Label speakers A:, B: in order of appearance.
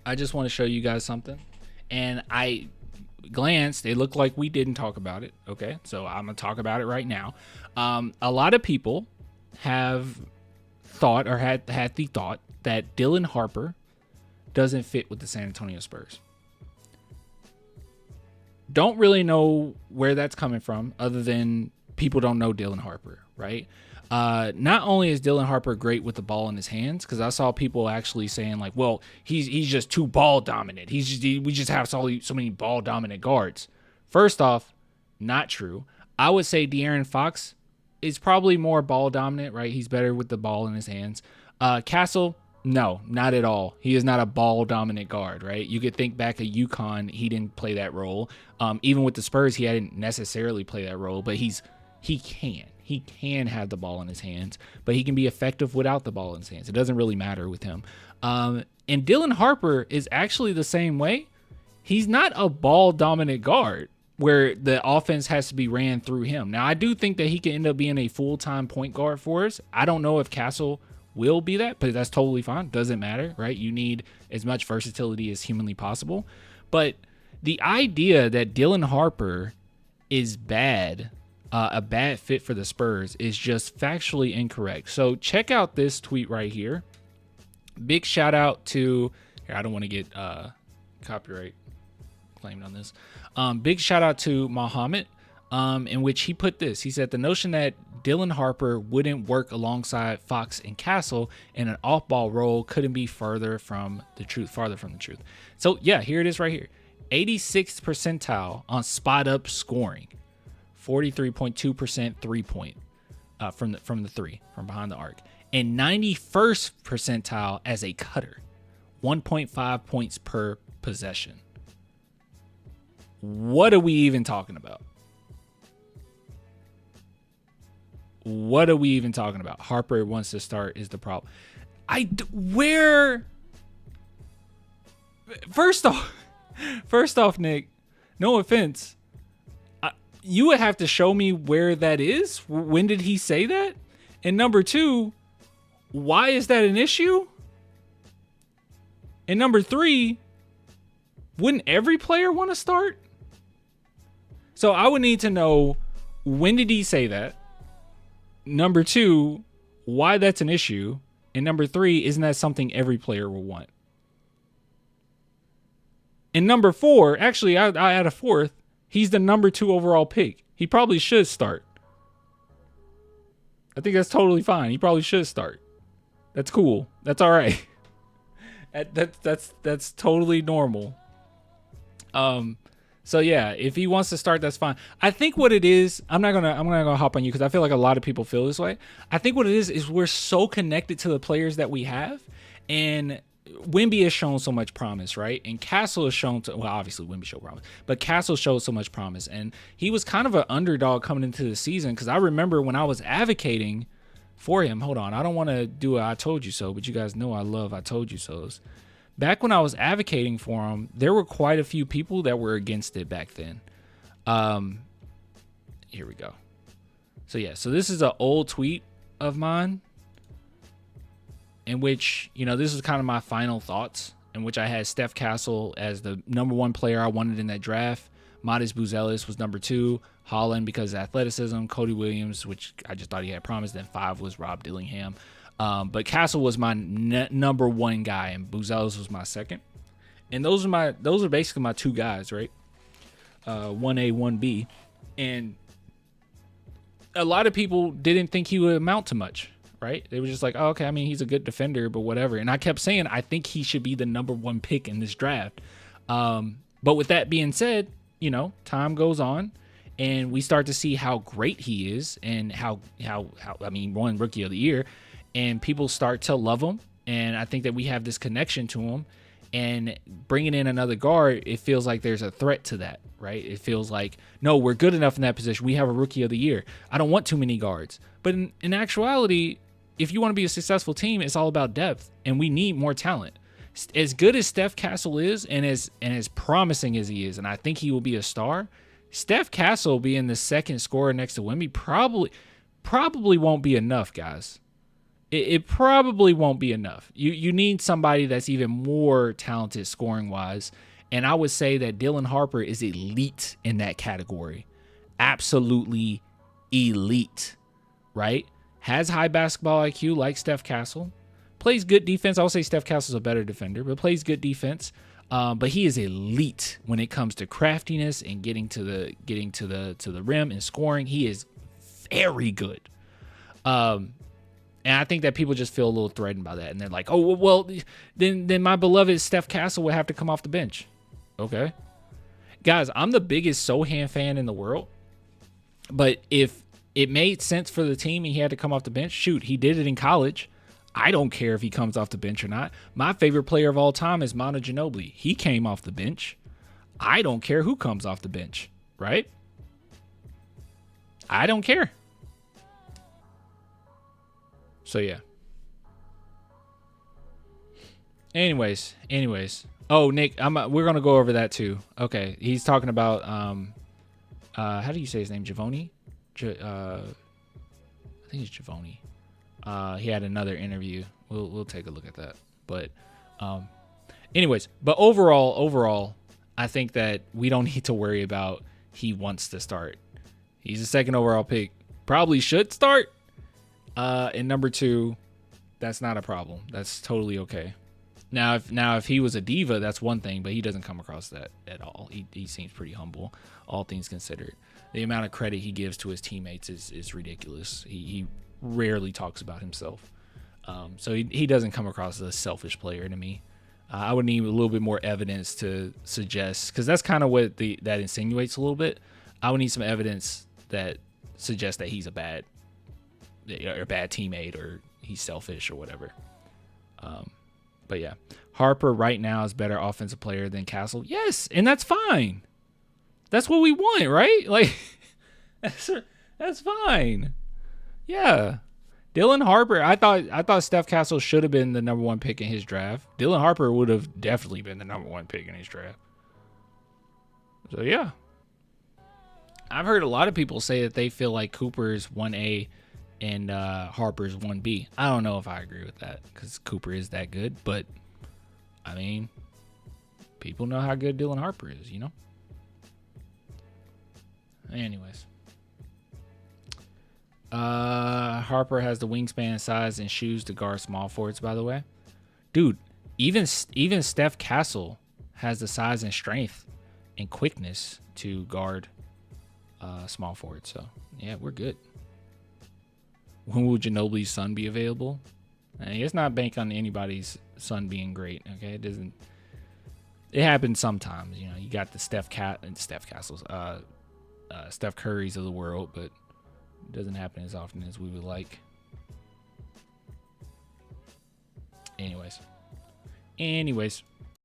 A: I just want to show you guys something. And I glanced, it looked like we didn't talk about it. Okay, so I'm going to talk about it right now. A lot of people have thought or had the thought that Dylan Harper doesn't fit with the San Antonio Spurs. Don't really know where that's coming from other than people don't know Dylan Harper, right? Not only is Dylan Harper great with the ball in his hands, because I saw people actually saying like, well, he's just too ball dominant. We just have so many ball dominant guards. First off, not true. I would say De'Aaron Fox is probably more ball dominant, right? He's better with the ball in his hands. Castle, no, not at all. He is not a ball dominant guard, right? You could think back at UConn, he didn't play that role. Even with the Spurs, he hadn't necessarily play that role, but he can have the ball in his hands, but he can be effective without the ball in his hands. It doesn't really matter with him. And Dylan Harper is actually the same way. He's not a ball dominant guard where the offense has to be ran through him. Now, I do think that he can end up being a full-time point guard for us. I don't know if Castle will be that, but that's totally fine. Doesn't matter, right? You need as much versatility as humanly possible. But the idea that Dylan Harper is bad, a bad fit for the Spurs, is just factually incorrect. So check out this tweet right here. Big shout out to, here, I don't want to get copyright claimed on this. Big shout out to Muhammad, in which he put this. He said the notion that Dylan Harper wouldn't work alongside Fox and Castle in an off-ball role couldn't be farther from the truth. So yeah, here it is right here. 86th percentile on spot up scoring, 43.2% 3-point from the three from behind the arc, and 91st percentile as a cutter, 1.5 points per possession. What are we even talking about? What are we even talking about? Harper wants to start is the problem. First off, Nick, no offense, you would have to show me where that is. When did he say that? And number two, why is that an issue? And number three, wouldn't every player want to start? So I would need to know, when did he say that? Number two, why that's an issue? And number three, isn't that something every player will want? And number four, actually, I add a fourth. He's the number 2 overall pick. He probably should start. I think that's totally fine. He probably should start. That's cool. That's all right. That's totally normal. So yeah, if he wants to start, that's fine. I think what it is, I'm not gonna hop on you because I feel like a lot of people feel this way. I think what it is we're so connected to the players that we have, and Wemby has shown so much promise, right? And Castle has shown obviously Wemby showed promise, but Castle showed so much promise, and he was kind of an underdog coming into the season, because I remember when I was advocating for him. Hold on, I don't want to do a I told you so, but you guys know I love I told you so's. Back when I was advocating for him, there were quite a few people that were against it back then. Here we go. So yeah, so this is an old tweet of mine in which, this is kind of my final thoughts, in which I had Steph Castle as the number 1 player I wanted in that draft. Modest Buzelis was number 2. Holland because of athleticism. Cody Williams, which I just thought he had promise. Then 5 was Rob Dillingham. But Castle was my number 1 guy, and Buzelis was my second. And those are basically my 2 guys, right? 1A, 1B. And a lot of people didn't think he would amount to much, right? They were just like, oh, okay, I mean, he's a good defender, but whatever. And I kept saying, I think he should be the number 1 pick in this draft. But with that being said, time goes on, and we start to see how great he is, and how won Rookie of the Year, and people start to love him. And I think that we have this connection to him, and bringing in another guard, it feels like there's a threat to that, right? It feels like, no, we're good enough in that position. We have a Rookie of the Year. I don't want too many guards. But in actuality, if you want to be a successful team, it's all about depth, and we need more talent. As good as Steph Castle is, and as promising as he is, and I think he will be a star, Steph Castle being the second scorer next to Wemby probably won't be enough, guys. it probably won't be enough. You need somebody that's even more talented scoring wise. And I would say that Dylan Harper is elite in that category. Absolutely elite, right? Has high basketball IQ like Steph Castle. Plays good defense. I'll say Steph Castle's a better defender, but plays good defense. But he is elite when it comes to craftiness and getting to the rim and scoring. He is very good. And I think that people just feel a little threatened by that, and they're like, "Oh, well, then my beloved Steph Castle would have to come off the bench." Okay, guys, I'm the biggest Sohan fan in the world, but if it made sense for the team and he had to come off the bench, shoot, he did it in college. I don't care if he comes off the bench or not. My favorite player of all time is Manu Ginobili. He came off the bench. I don't care who comes off the bench, right? I don't care. So yeah. Anyways. Oh, Nick, we're gonna go over that too. Okay, he's talking about how do you say his name? Javoni? I think it's Javoni. He had another interview. We'll take a look at that. But anyways, but overall, I think that we don't need to worry about he wants to start. He's a second overall pick. Probably should start. And number 2, that's not a problem. That's totally okay. Now if he was a diva, that's one thing, but he doesn't come across that at all. He seems pretty humble, all things considered. The amount of credit he gives to his teammates is ridiculous. He rarely talks about himself. So he doesn't come across as a selfish player to me. I would need a little bit more evidence to suggest, because that's kind of what that insinuates a little bit. I would need some evidence that suggests that he's a bad teammate or he's selfish or whatever. But yeah, Harper right now is better offensive player than Castle. Yes, and that's fine. That's what we want, right? Like, that's fine. Yeah. Dylan Harper, I thought Steph Castle should have been the number 1 pick in his draft. Dylan Harper would have definitely been the number 1 pick in his draft. So yeah. I've heard a lot of people say that they feel like Cooper's 1A and Harper's 1B. I don't know if I agree with that, because Cooper is that good, but I mean, people know how good Dylan Harper is, you know? Anyways. Harper has the wingspan, size, and shoes to guard small forwards, by the way. Dude, even Steph Castle has the size and strength and quickness to guard small forwards. So, yeah, we're good. When will Ginobili's son be available? It's not bank on anybody's son being great, okay? It happens sometimes, you know. You got the Steph Castles, Steph Currys of the world, but it doesn't happen as often as we would like. Anyways.